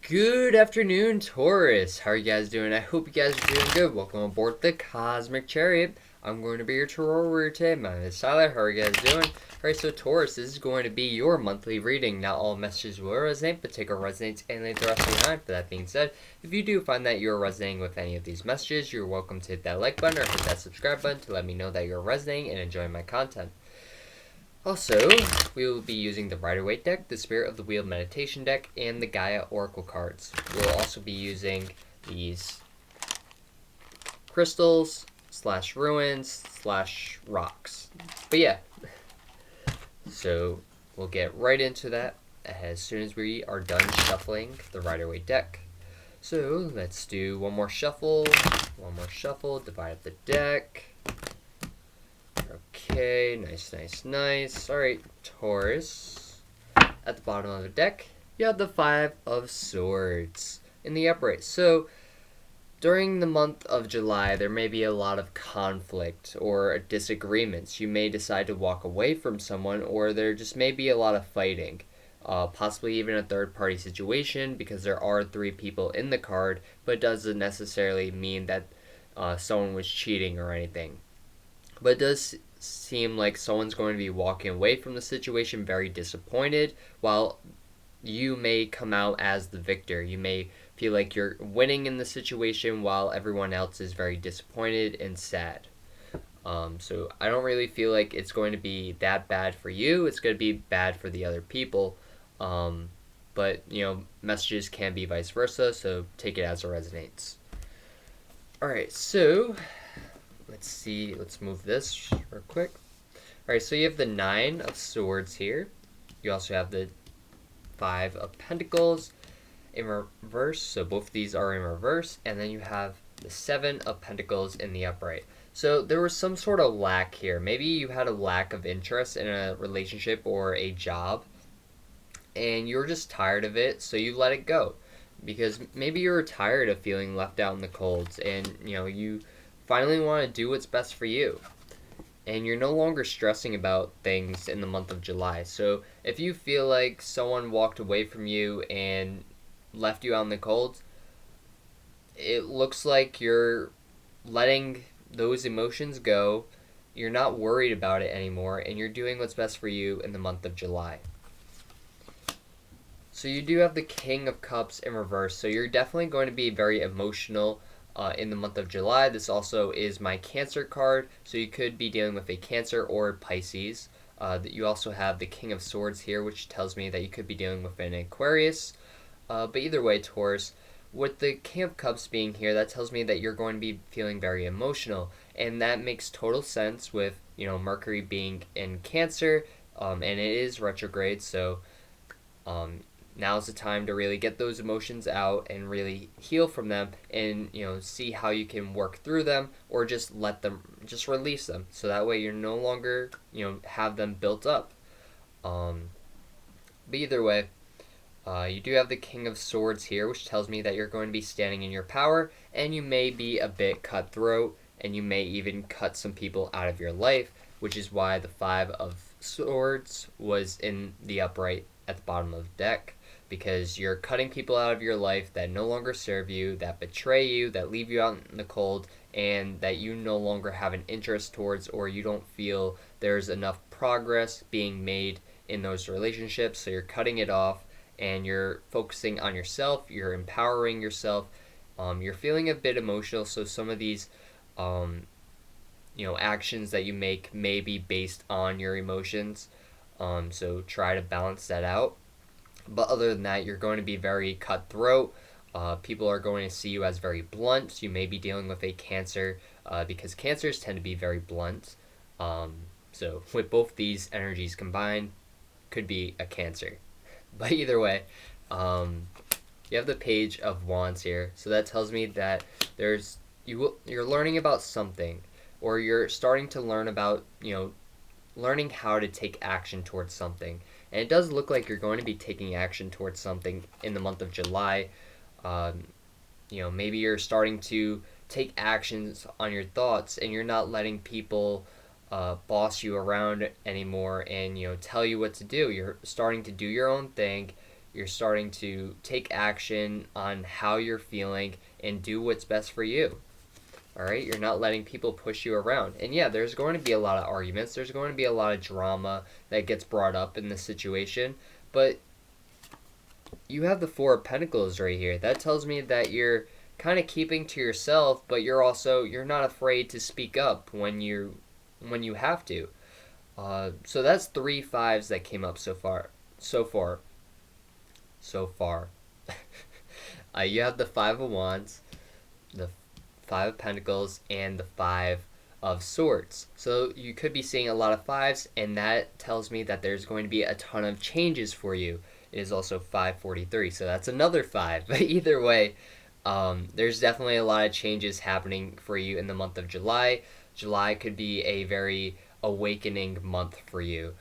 Good afternoon, Taurus. How are you guys doing? I hope you guys are doing good. Welcome aboard the Cosmic Chariot. I'm going to be your tarot reader today. My name is Tyler. How are you guys doing? Alright, so Taurus, this is going to be your monthly reading. Not all messages will resonate, but take what resonates and leave the rest behind. But that being said, if you do find that you're resonating with any of these messages, you're welcome to hit that like button or hit that subscribe button to let me know that you're resonating and enjoying my content. Also, we will be using the Rider-Waite deck, the Spirit of the Wheel Meditation deck, and the Gaia Oracle cards. We'll also be using these crystals / ruins / rocks. But yeah, so we'll get right into that as soon as we are done shuffling the Rider-Waite deck. So let's do one more shuffle, divide up the deck. Okay, nice. Alright, Taurus. At the bottom of the deck, you have the Five of Swords in the upright. So, during the month of July, there may be a lot of conflict or disagreements. You may decide to walk away from someone, or there just may be a lot of fighting. Possibly even a third-party situation, because there are 3 people in the card, but it doesn't necessarily mean that someone was cheating or anything. But it does seem like someone's going to be walking away from the situation very disappointed, while you may come out as the victor. You may feel like you're winning in the situation while everyone else is very disappointed and sad. So I don't really feel like it's going to be that bad for you. It's going to be bad for the other people. But, messages can be vice versa, so take it as it resonates. Alright, so let's see, let's move this real quick. Alright, so you have the 9 of Swords here. You also have the 5 of Pentacles in reverse, so both of these are in reverse. And then you have the 7 of Pentacles in the upright. So there was some sort of lack here. Maybe you had a lack of interest in a relationship or a job, and you were just tired of it, so you let it go. Because maybe you were tired of feeling left out in the cold, and you finally want to do what's best for you. And you're no longer stressing about things in the month of July. So if you feel like someone walked away from you and left you out in the cold, it looks like you're letting those emotions go. You're not worried about it anymore, and you're doing what's best for you in the month of July. So you do have the King of Cups in reverse, so you're definitely going to be very emotional in the month of July. This also is my Cancer card, so you could be dealing with a Cancer or Pisces. You also have the King of Swords here, which tells me that you could be dealing with an Aquarius. But either way, Taurus, with the King of Cups being here, that tells me that you're going to be feeling very emotional. And that makes total sense with, Mercury being in Cancer, and it is retrograde, so now's the time to really get those emotions out and really heal from them, and see how you can work through them, or just release them, so that way you're no longer have them built up. But either way, you do have the King of Swords here, which tells me that you're going to be standing in your power, and you may be a bit cutthroat, and you may even cut some people out of your life, which is why the 5 of Swords was in the upright at the bottom of the deck. Because you're cutting people out of your life that no longer serve you, that betray you, that leave you out in the cold, and that you no longer have an interest towards, or you don't feel there's enough progress being made in those relationships. So you're cutting it off, and you're focusing on yourself, you're empowering yourself. You're feeling a bit emotional, so some of these actions that you make may be based on your emotions. So try to balance that out. But other than that, you're going to be very cutthroat. People are going to see you as very blunt. You may be dealing with a Cancer, because Cancers tend to be very blunt. So with both these energies combined, could be a Cancer. But either way, you have the Page of Wands here. So that tells me that you're learning about something, or you're starting to learn about, learning how to take action towards something. And it does look like you're going to be taking action towards something in the month of July. Maybe you're starting to take actions on your thoughts, and you're not letting people boss you around anymore and tell you what to do. You're starting to do your own thing. You're starting to take action on how you're feeling and do what's best for you. All right, you're not letting people push you around. And yeah, there's going to be a lot of arguments. There's going to be a lot of drama that gets brought up in this situation. But you have the Four of Pentacles right here. That tells me that you're kind of keeping to yourself, but you're not afraid to speak up when you have to. So that's 3 fives that came up so far. You have the Five of Wands, the Five of Pentacles, and the Five of Swords. So you could be seeing a lot of fives, and that tells me that there's going to be a ton of changes for you. It is also 543, so that's another 5. But either way, there's definitely a lot of changes happening for you in the month of July. July could be a very awakening month for you.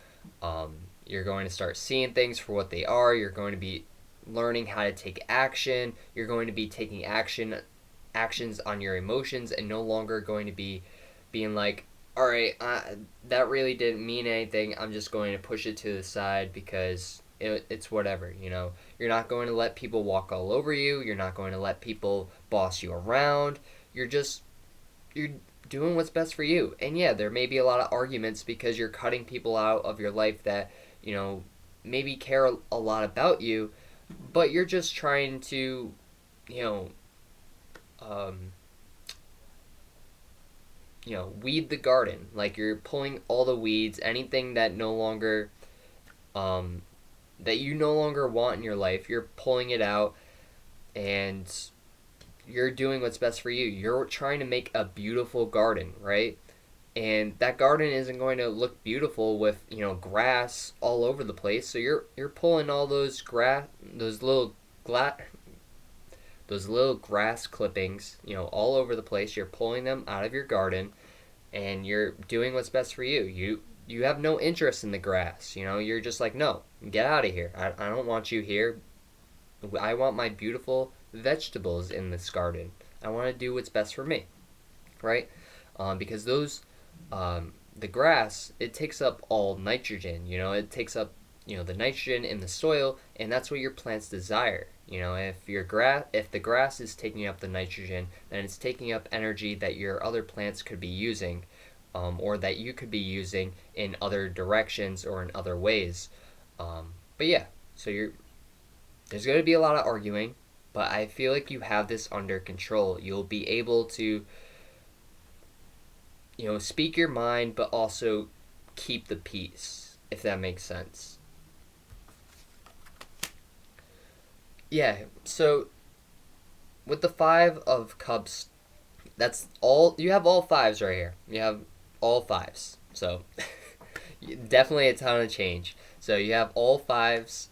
You're going to start seeing things for what they are. You're going to be learning how to take action. You're going to be taking actions on your emotions, and no longer going to be being like, all right, that really didn't mean anything. I'm just going to push it to the side because it's whatever, you know. You're not going to let people walk all over you. You're not going to let people boss you around. You're doing what's best for you. And yeah, there may be a lot of arguments because you're cutting people out of your life that, you know, maybe care a lot about you, but you're just trying to, weed the garden. Like, you're pulling all the weeds, anything that that you no longer want in your life. You're pulling it out, and you're doing what's best for you. You're trying to make a beautiful garden, right? And that garden isn't going to look beautiful with, grass all over the place. So you're pulling all those little grass clippings, all over the place. You're pulling them out of your garden, and you're doing what's best for you. You have no interest in the grass. You're just like, no, get out of here. I don't want you here. I want my beautiful vegetables in this garden. I want to do what's best for me, right? Because the grass, it takes up all nitrogen. It takes up the nitrogen in the soil, and that's what your plants desire. If the grass is taking up the nitrogen, then it's taking up energy that your other plants could be using, or that you could be using in other directions or in other ways. But yeah, so there's going to be a lot of arguing, but I feel like you have this under control. You'll be able to, speak your mind, but also keep the peace, if that makes sense. Yeah, so with the Five of Cups, that's all. You have all fives right here. You have all fives. So definitely a ton of change. So you have all fives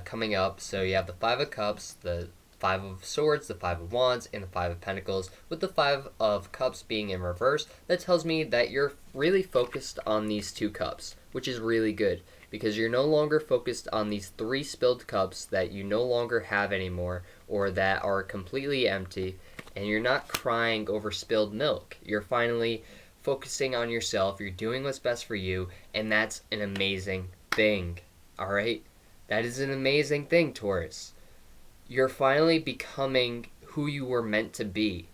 coming up. So you have the Five of Cups, the Five of Swords, the Five of Wands, and the Five of Pentacles. With the Five of Cups being in reverse, that tells me that you're really focused on these 2 cups, which is really good, because you're no longer focused on these 3 spilled cups that you no longer have anymore, or that are completely empty, and you're not crying over spilled milk. You're finally focusing on yourself. You're doing what's best for you, and that's an amazing thing. All right? That is an amazing thing, Taurus. You're finally becoming who you were meant to be.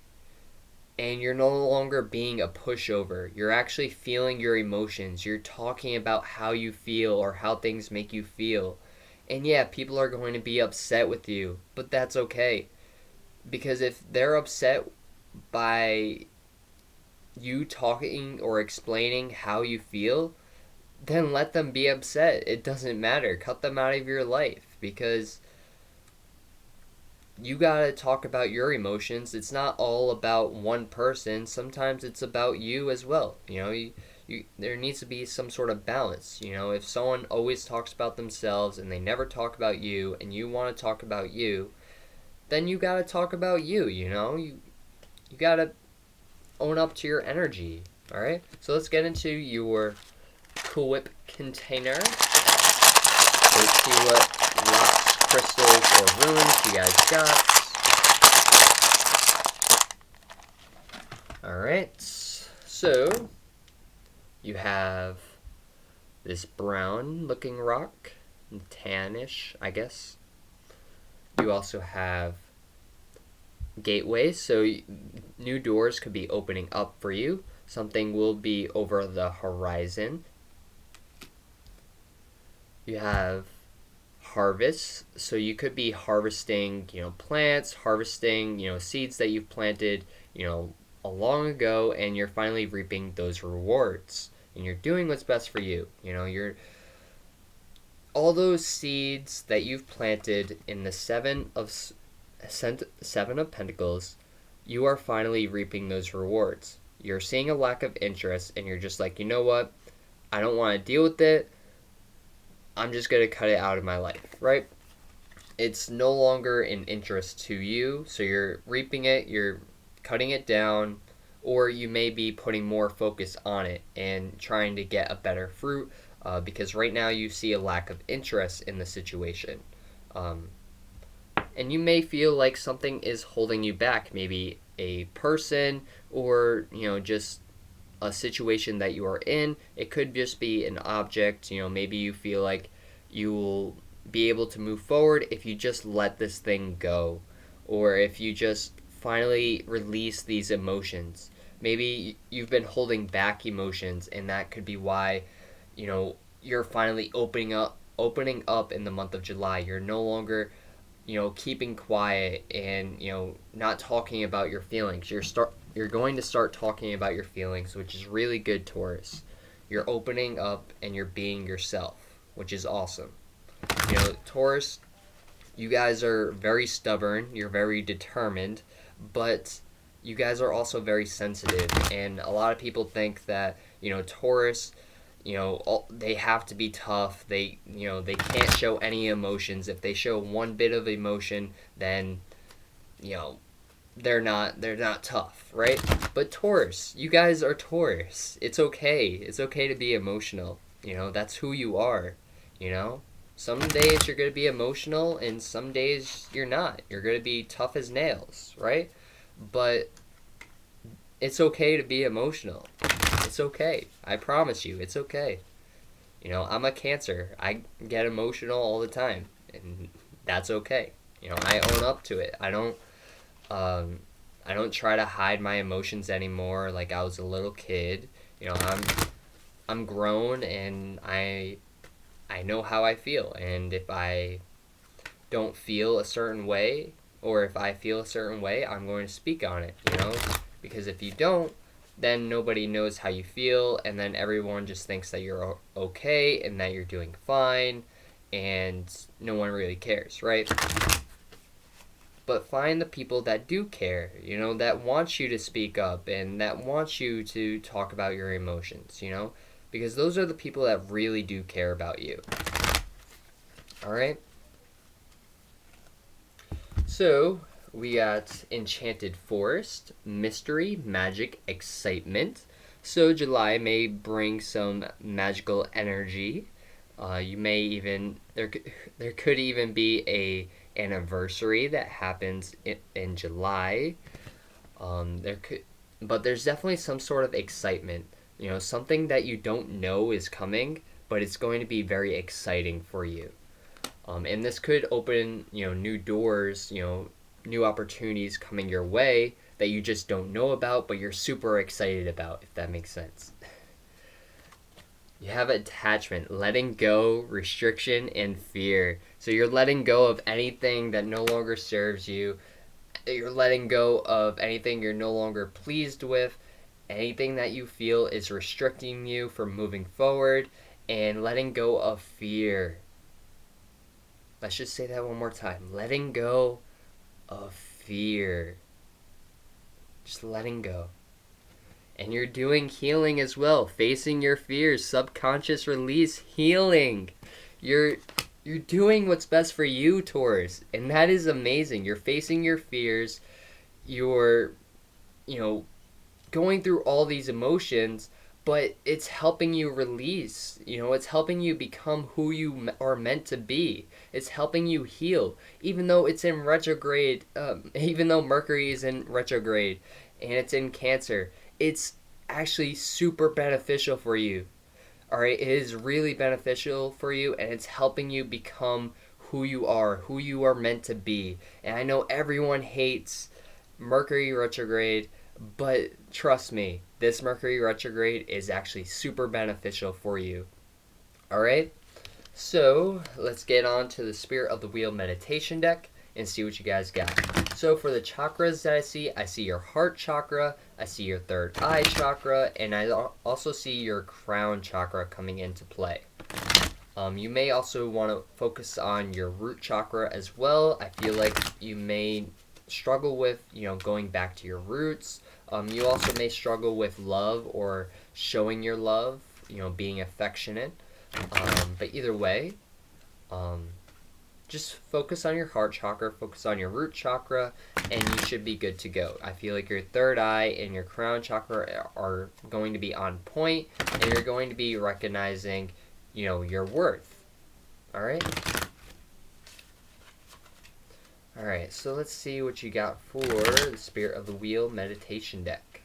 And you're no longer being a pushover. You're actually feeling your emotions. You're talking about how you feel or how things make you feel. And yeah, people are going to be upset with you, but that's okay. Because if they're upset by you talking or explaining how you feel, then let them be upset. It doesn't matter. Cut them out of your life, because you gotta talk about your emotions. It's not all about one person. Sometimes it's about you as well. There needs to be some sort of balance. If someone always talks about themselves and they never talk about you, and you want to talk about you, then you gotta talk about you. You gotta own up to your energy. All right. So let's get into your Cool Whip container. Let's see what rocks, crystals, or runes you guys got. Alright, so you have this brown looking rock, tannish, I guess. You also have gateways, so new doors could be opening up for you. Something will be over the horizon. You have harvests, so you could be harvesting, plants, harvesting, seeds that you've planted, a long ago, and you're finally reaping those rewards. And you're doing what's best for you. You're all those seeds that you've planted in the seven of Pentacles, you are finally reaping those rewards. You're seeing a lack of interest, and you're just like, you know what? I don't want to deal with it. I'm just going to cut it out of my life, right? It's no longer an interest to you, so you're reaping it, you're cutting it down, or you may be putting more focus on it and trying to get a better fruit, because right now you see a lack of interest in the situation. And you may feel like something is holding you back, maybe a person or, just a situation that you are in. It could just be an object. Maybe you feel like you will be able to move forward if you just let this thing go, or if you just finally release these emotions. Maybe you've been holding back emotions, and that could be why you're finally opening up in the month of July. You're no longer keeping quiet and not talking about your feelings. You're going to start talking about your feelings, which is really good, Taurus. You're opening up and you're being yourself, which is awesome. Taurus, you guys are very stubborn, you're very determined, but you guys are also very sensitive. And a lot of people think that Taurus, they have to be tough. They can't show any emotions. If they show one bit of emotion, then they're not tough, right? But Taurus, you guys are Taurus. It's okay. It's okay to be emotional. That's who you are. Some days you're going to be emotional, and some days you're not. You're going to be tough as nails, right? But it's okay to be emotional. It's okay. I promise you, it's okay. I'm a Cancer. I get emotional all the time, and that's okay. I own up to it. I don't try to hide my emotions anymore like I was a little kid. I'm grown, and I know how I feel, and if I don't feel a certain way, or if I feel a certain way, I'm going to speak on it, because if you don't, then nobody knows how you feel, and then everyone just thinks that you're okay and that you're doing fine, and no one really cares, right? But find the people that do care, that want you to speak up and that want you to talk about your emotions, because those are the people that really do care about you. All right? So, we got Enchanted Forest, Mystery, Magic, Excitement. So July may bring some magical energy. You may even there could even be a anniversary that happens in July. But there's definitely some sort of excitement. Something that you don't know is coming, but it's going to be very exciting for you. And this could open, new doors, new opportunities coming your way that you just don't know about, but you're super excited about, if that makes sense. You have attachment, letting go, restriction, and fear. So you're letting go of anything that no longer serves you. You're letting go of anything you're no longer pleased with. Anything that you feel is restricting you from moving forward, and letting go of fear. Let's just say that one more time. Letting go of fear. Just letting go. And you're doing healing as well. Facing your fears, subconscious release, healing. You're doing what's best for you, Taurus. And that is amazing. You're facing your fears. You're, going through all these emotions, but it's helping you release. It's helping you become who you are meant to be. It's helping you heal, even though it's in retrograde. Even though Mercury is in retrograde, and it's in Cancer, it's actually super beneficial for you. All right, it is really beneficial for you, and it's helping you become who you are meant to be. And I know everyone hates Mercury retrograde, but trust me, this Mercury retrograde is actually super beneficial for you. Alright? So, let's get on to the Spirit of the Wheel meditation deck and see what you guys got. So, for the chakras that I see your heart chakra, I see your third eye chakra, and I also see your crown chakra coming into play. You may also want to focus on your root chakra as well. I feel like you may struggle with, going back to your roots. You also may struggle with love or showing your love, being affectionate. But either way, just focus on your heart chakra, focus on your root chakra, and you should be good to go. I feel like your third eye and your crown chakra are going to be on point, and you're going to be recognizing, your worth. Alright? Alright, so let's see what you got for the Spirit of the Wheel meditation deck.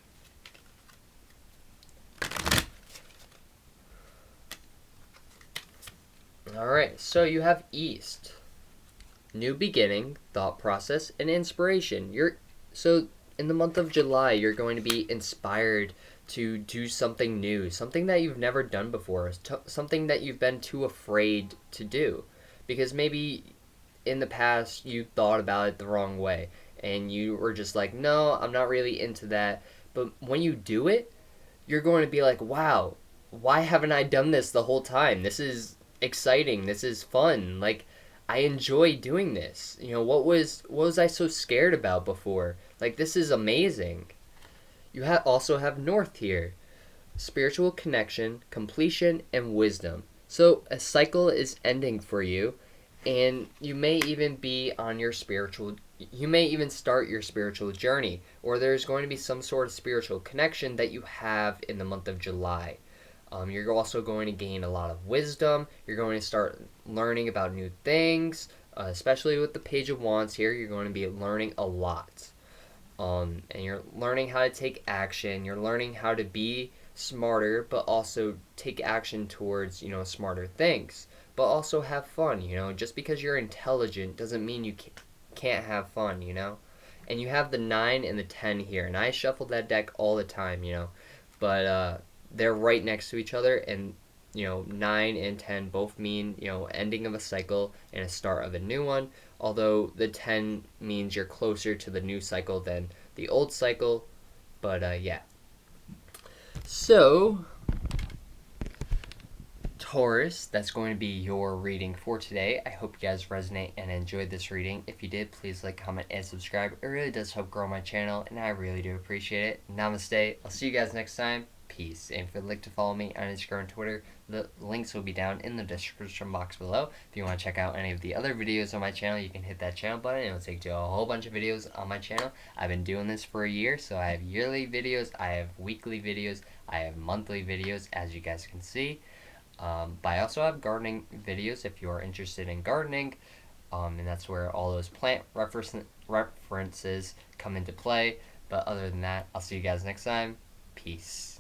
Alright, so you have East. New beginning, thought process, and inspiration. So in the month of July, you're going to be inspired to do something new, something that you've never done before, something that you've been too afraid to do. Because maybe in the past you thought about it the wrong way and you were just like, no, I'm not really into that. But when you do it, you're going to be like, wow, why haven't I done this the whole time? This is exciting. This is fun. Like, I enjoy doing this. What was I so scared about before? Like, this is amazing. You also have North here. Spiritual connection, completion, and wisdom. So a cycle is ending for you, and you may even start your spiritual journey, or there's going to be some sort of spiritual connection that you have in the month of July. You're also going to gain a lot of wisdom. You're going to start learning about new things, especially with the Page of Wands here. You're going to be learning a lot. And you're learning how to take action. You're learning how to be smarter, but also take action towards, smarter things. But also have fun, Just because you're intelligent doesn't mean you can't have fun, And you have the 9 and the 10 here. And I shuffle that deck all the time, But they're right next to each other. And, 9 and 10 both mean, ending of a cycle and a start of a new one. Although the 10 means you're closer to the new cycle than the old cycle. But, yeah. So, Taurus, that's going to be your reading for today. I hope you guys resonate and enjoyed this reading. If you did, please like, comment, and subscribe. It really does help grow my channel, and I really do appreciate it. Namaste. I'll see you guys next time. Peace. And if you'd like to follow me on Instagram and Twitter, the links will be down in the description box below. If you want to check out any of the other videos on my channel, you can hit that channel button. It'll take you to a whole bunch of videos on my channel. I've been doing this for a year, so I have yearly videos, I have weekly videos, I have monthly videos, as you guys can see. But I also have gardening videos if you are interested in gardening. And that's where all those plant references come into play. But other than that, I'll see you guys next time. Peace.